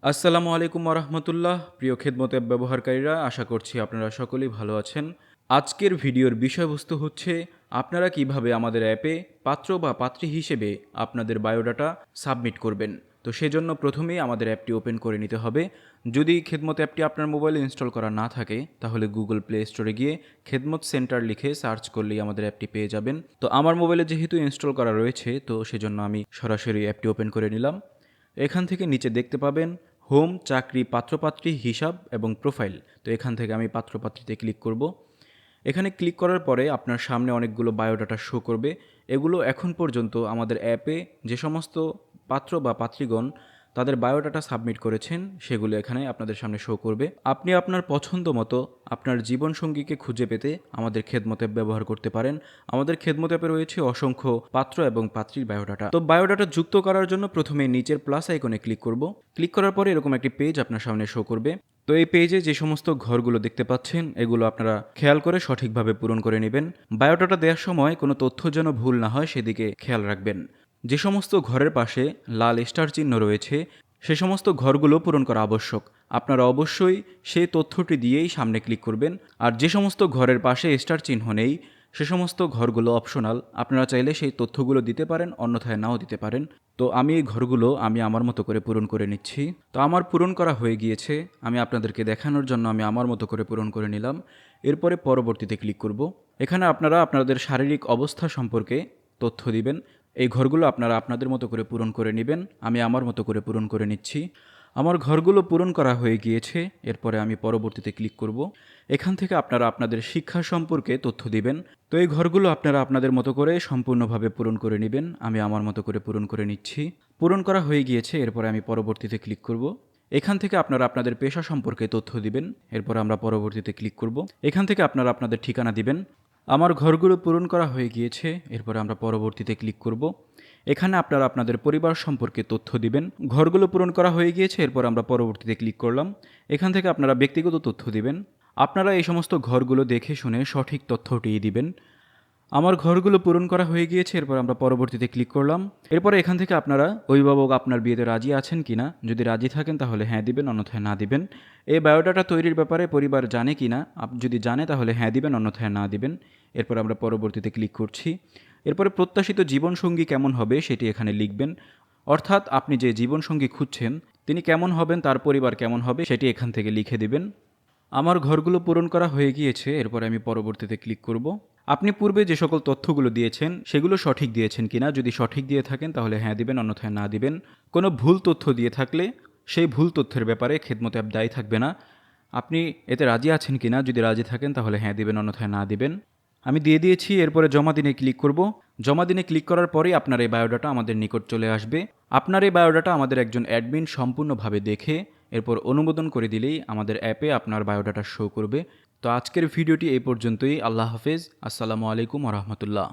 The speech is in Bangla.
আসসালামু আলাইকুম ওরহমতুল্লাহ। প্রিয় খেদমত অ্যাপ ব্যবহারকারীরা, আশা করছি আপনারা সকলেই ভালো আছেন। আজকের ভিডিওর বিষয়বস্তু হচ্ছে আপনারা কিভাবে আমাদের অ্যাপে পাত্র বা পাত্রী হিসেবে আপনাদের বায়োডাটা সাবমিট করবেন। তো সেজন্য প্রথমেই আমাদের অ্যাপটি ওপেন করে নিতে হবে। যদি খেদমত অ্যাপটি আপনার মোবাইলে ইনস্টল করা না থাকে তাহলে গুগল প্লে স্টোরে গিয়ে খেদমত সেন্টার লিখে সার্চ করলেই আমাদের অ্যাপটি পেয়ে যাবেন। তো আমার মোবাইলে যেহেতু ইনস্টল করা রয়েছে, তো সেজন্য আমি সরাসরি অ্যাপটি ওপেন করে নিলাম। এখান থেকে নিচে দেখতে পাবেন হোম, চাকরি, পাত্রপাত্রী, হিসাব এবং প্রোফাইল। তো এখান থেকে আমি পাত্রপাত্রীতে ক্লিক করব। এখানে ক্লিক করার পরে আপনার সামনে অনেকগুলো বায়োডাটা শো করবে। এগুলো এখন পর্যন্ত আমাদের অ্যাপে যে সমস্ত পাত্র বা পাত্রীগণ তাদের বায়োডাটা সাবমিট করেছেন সেগুলো এখানে আপনাদের সামনে শো করবে। আপনি আপনার পছন্দ মতো আপনার জীবনসঙ্গীকে খুঁজে পেতে আমাদের খেদমত অ্যাপ ব্যবহার করতে পারেন। আমাদের খেদমত অ্যাপে রয়েছে অসংখ্য পাত্র এবং পাত্রীর বায়োডাটা। তো বায়োডাটা যুক্ত করার জন্য প্রথমে নিচের প্লাস আইকনে ক্লিক করব। ক্লিক করার পরে এরকম একটি পেজ আপনার সামনে শো করবে। তো এই পেজে যে সমস্ত ঘরগুলো দেখতে পাচ্ছেন এগুলো আপনারা খেয়াল করে সঠিকভাবে পূরণ করে নেবেন। বায়োডাটা দেওয়ার সময় কোনো তথ্য যেন ভুল না হয় সেদিকে খেয়াল রাখবেন। যে সমস্ত ঘরের পাশে লাল স্টার চিহ্ন রয়েছে সে সমস্ত ঘরগুলো পূরণ করা আবশ্যক। আপনারা অবশ্যই সেই তথ্যটি দিয়েই সামনে ক্লিক করবেন। আর যে সমস্ত ঘরের পাশে স্টার চিহ্ন নেই সে সমস্ত ঘরগুলো অপশনাল, আপনারা চাইলে সেই তথ্যগুলো দিতে পারেন, অন্যথায় নাও দিতে পারেন। তো আমি এই ঘরগুলো আমার মতো করে পূরণ করে নিচ্ছি। তো আমার পূরণ করা হয়ে গিয়েছে, আমি আপনাদেরকে দেখানোর জন্য আমি আমার মতো করে পূরণ করে নিলাম। এরপরে পরবর্তীতে ক্লিক করব। এখানে আপনারা আপনাদের শারীরিক অবস্থা সম্পর্কে তথ্য দিবেন। এই ঘরগুলো আপনারা আপনাদের মতো করে পূরণ করে নেবেন। আমি আমার মতো করে পূরণ করে নিচ্ছি। আমার ঘরগুলো পূরণ করা হয়ে গিয়েছে। এরপরে আমি পরবর্তীতে ক্লিক করব। এখান থেকে আপনারা আপনাদের শিক্ষা সম্পর্কে তথ্য দিবেন। তো এই ঘরগুলো আপনারা আপনাদের মতো করে সম্পূর্ণভাবে পূরণ করে নেবেন। আমি আমার মতো করে পূরণ করে নিচ্ছি। পূরণ করা হয়ে গিয়েছে। এরপরে আমি পরবর্তীতে ক্লিক করব। এখান থেকে আপনারা আপনাদের পেশা সম্পর্কে তথ্য দিবেন। এরপর আমরা পরবর্তীতে ক্লিক করব। এখান থেকে আপনারা আপনাদের ঠিকানা দিবেন। আমার ঘরগুলো পূরণ করা হয়ে গিয়েছে। এরপরে আমরা পরবর্তীতে ক্লিক করব। এখানে আপনারা আপনাদের পরিবার সম্পর্কে তথ্য দিবেন। ঘরগুলো পূরণ করা হয়ে গিয়েছে। এরপর আমরা পরবর্তীতে ক্লিক করলাম। এখান থেকে আপনারা ব্যক্তিগত তথ্য দিবেন। আপনারা এই সমস্ত ঘরগুলো দেখে শুনে সঠিক তথ্যটি দিবেন। আমার ঘরগুলো পূরণ করা হয়ে গিয়েছে। এরপর আমরা পরবর্তীতে ক্লিক করলাম। এরপরে এখান থেকে আপনারা অভিভাবক আপনার বিয়েতে রাজি আছেন কিনা, যদি রাজি থাকেন তাহলে হ্যাঁ দিবেন, অন্যথায় না দিবেন। এই বায়োডাটা তৈরির ব্যাপারে পরিবার জানে কিনা, যদি জানে তাহলে হ্যাঁ দিবেন, অন্যথায় না দিবেন। এরপর আমরা পরবর্তীতে ক্লিক করছি। এরপরে প্রত্যাশিত জীবনসঙ্গী কেমন হবে সেটি এখানে লিখবেন। অর্থাৎ আপনি যে জীবনসঙ্গী খুঁজছেন তিনি কেমন হবেন, তার পরিবার কেমন হবে সেটি এখান থেকে লিখে দিবেন। আমার ঘরগুলো পূরণ করা হয়ে গিয়েছে। এরপরে আমি পরবর্তীতে ক্লিক করব। আপনি পূর্বে যে সকল তথ্যগুলো দিয়েছেন সেগুলো সঠিক দিয়েছেন কিনা, যদি সঠিক দিয়ে থাকেন তাহলে হ্যাঁ দিবেন, অন্যথায় না দিবেন। কোনো ভুল তথ্য দিয়ে থাকলে সেই ভুল তথ্যের ব্যাপারে খেদমত অ্যাপ দায়ী থাকবে না। আপনি এতে রাজি আছেন কিনা, যদি রাজি থাকেন তাহলে হ্যাঁ দিবেন, অন্যথায় না দিবেন। আমি দিয়ে দিয়েছি। এরপরে জমা দিনে ক্লিক করব। জমা দিনে ক্লিক করার পরেই আপনার এই বায়োডাটা আমাদের নিকট চলে আসবে। আপনার এই বায়োডাটা আমাদের একজন অ্যাডমিন সম্পূর্ণভাবে দেখে এরপর অনুমোদন করে দিলেই আমাদের অ্যাপে আপনার বায়োডাটা শো করবে। তো আজকের ভিডিওটি এই পর্যন্তই। আল্লাহ হাফেজ। আসসালামু আলাইকুম রহমতুল্লাহ।